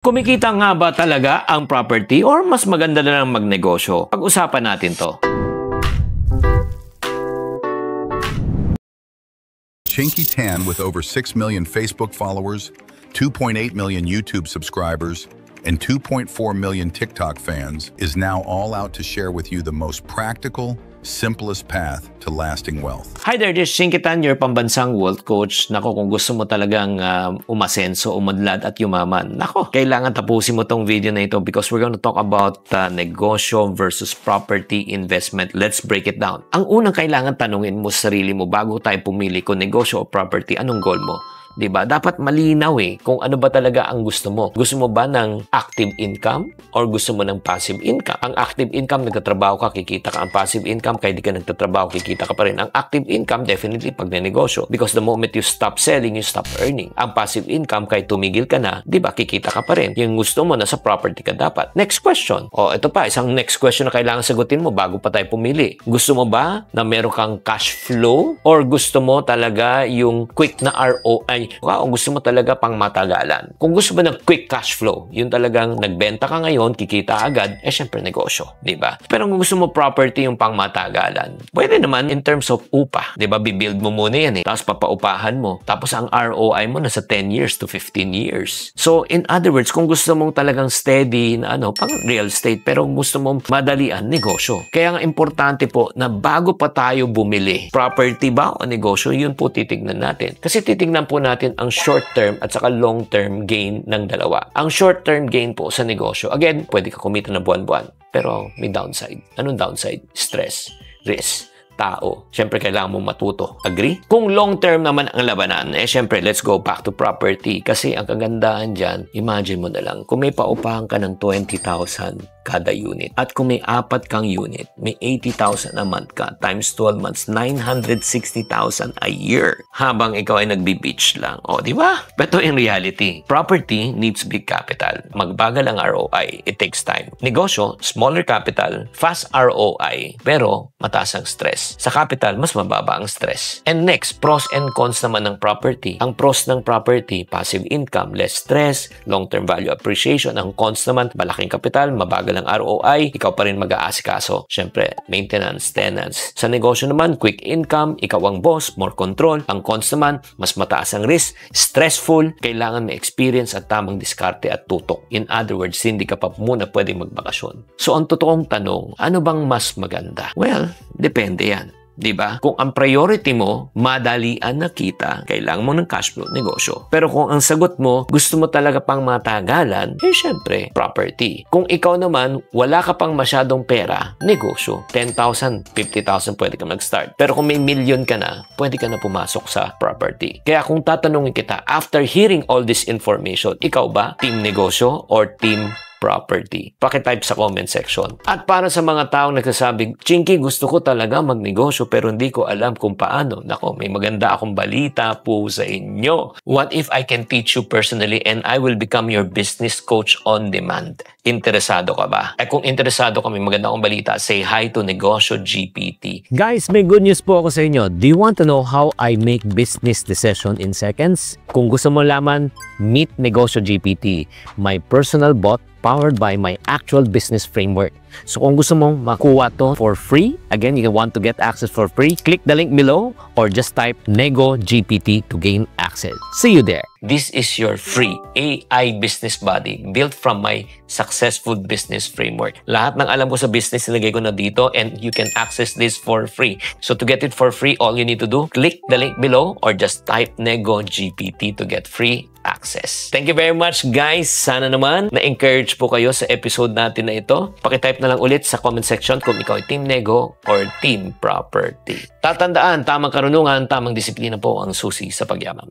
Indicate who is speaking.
Speaker 1: Kumikita nga ba talaga ang property or mas maganda na lang magnegosyo? Pag-usapan natin to.
Speaker 2: Chinky Tan, with over 6 million Facebook followers, 2.8 million YouTube subscribers, and 2.4 million TikTok fans, is now all out to share with you the most practical, simplest path to lasting wealth.
Speaker 1: Hi there, this is Chinky Tan, your pambansang wealth coach. Nako, kung gusto mo talagang umasenso, umadlad at yumaman, nako, kailangan tapusin mo tong video na ito because we're going to talk about negosyo versus property investment. Let's break it down. Ang unang kailangan tanungin mo sa sarili mo bago tayo pumili kung negosyo o property, anong goal mo? Diba? Dapat malinaw kung ano ba talaga ang gusto mo. Gusto mo ba ng active income or gusto mo ng passive income? Ang active income, nagtatrabaho ka, kikita ka. Ang passive income, kahit di ka nagtatrabaho, kikita ka pa rin. Ang active income, definitely pag negosyo. Because the moment you stop selling, you stop earning. Ang passive income, kahit tumigil ka na, diba, kikita ka pa rin. Yung gusto mo, nasa property ka dapat. Next question. O, ito pa, isang next question na kailangan sagutin mo bago pa tayo pumili. Gusto mo ba na meron kang cash flow or gusto mo talaga yung quick na ROI? O gusto mo talaga pang matagalan. Kung gusto mo ng quick cash flow, yun talagang nagbenta ka ngayon, kikita agad, syempre negosyo, di ba? Pero kung gusto mo property yung pang matagalan, pwede naman in terms of upa, di ba? Bibuild mo muna yan tapos papaupahan mo. Tapos ang ROI mo nasa 10 years to 15 years. So, in other words, kung gusto mong talagang steady na pang real estate, pero kung gusto mong madalian, negosyo. Kaya nga importante po na bago pa tayo bumili, property ba o negosyo, yun po titignan natin. Kasi titignan po natin ang short-term at saka long-term gain ng dalawa. Ang short-term gain po sa negosyo, again, pwede ka kumita ng buwan-buwan, pero may downside. Anong downside? Stress, risk, tao. Siyempre, kailangan mong matuto. Agree? Kung long-term naman ang labanan, siyempre, let's go back to property. Kasi ang kagandahan dyan, imagine mo na lang, kung may paupahan ka ng 20,000 kada unit. At kung may 4 kang unit, may 80,000 a month ka, times 12 months, 960,000 a year. Habang ikaw ay nagbi-beach lang. O, di ba? Pero in reality, property needs big capital. Magbagal ang ROI. It takes time. Negosyo, smaller capital, fast ROI, pero mataas ang stress. Sa capital, mas mababa ang stress. And next, pros and cons naman ng property. Ang pros ng property, passive income, less stress, long-term value appreciation. Ang cons naman, malaking capital, mabagal ang ROI, ikaw pa rin mag-aasikaso. Siyempre, maintenance, tenants. Sa negosyo naman, quick income, ikaw ang boss, more control. Ang cons naman, mas mataas ang risk, stressful, kailangan may experience at tamang diskarte at tutok. In other words, hindi ka pa muna pwedeng magbakasyon. So, ang totoong tanong, ano bang mas maganda? Well, depende yan. Diba? Kung ang priority mo, madalian na kita, kailangan mo ng cash flow, negosyo. Pero kung ang sagot mo, gusto mo talaga pang matagalan, syempre, property. Kung ikaw naman, wala ka pang masyadong pera, negosyo. 10,000, 50,000 pwede ka mag-start. Pero kung may million ka na, pwede ka na pumasok sa property. Kaya kung tatanungin kita, after hearing all this information, ikaw ba, team negosyo or team property? Pakitype sa comment section. At para sa mga taong nagsasabing, Chinky, gusto ko talaga magnegosyo pero hindi ko alam kung paano. Nako, may maganda akong balita po sa inyo. What if I can teach you personally and I will become your business coach on demand? Interesado ka ba? Kung interesado ka, may maganda akong balita, say hi to Negosyo GPT.
Speaker 3: Guys, may good news po ako sa inyo. Do you want to know how I make business decision in seconds? Kung gusto mo laman, meet Negosyo GPT, my personal bot powered by my actual business framework. So kung gusto mong makuha to for free, again, you want to get access for free, click the link below or just type Nego GPT to gain access. See you there.
Speaker 1: This is your free AI business body built from my successful business framework. Lahat ng alam ko sa business nilagay ko na dito and you can access this for free. So to get it for free, all you need to do, click the link below or just type Nego GPT to get free access. Thank you very much, guys. Sana naman na-encourage po kayo sa episode natin na ito. Pakitype na lang ulit sa comment section kung ikaw ay Team Nego or Team Property. Tatandaan, tamang karunungan, tamang disiplina po ang susi sa pagyaman.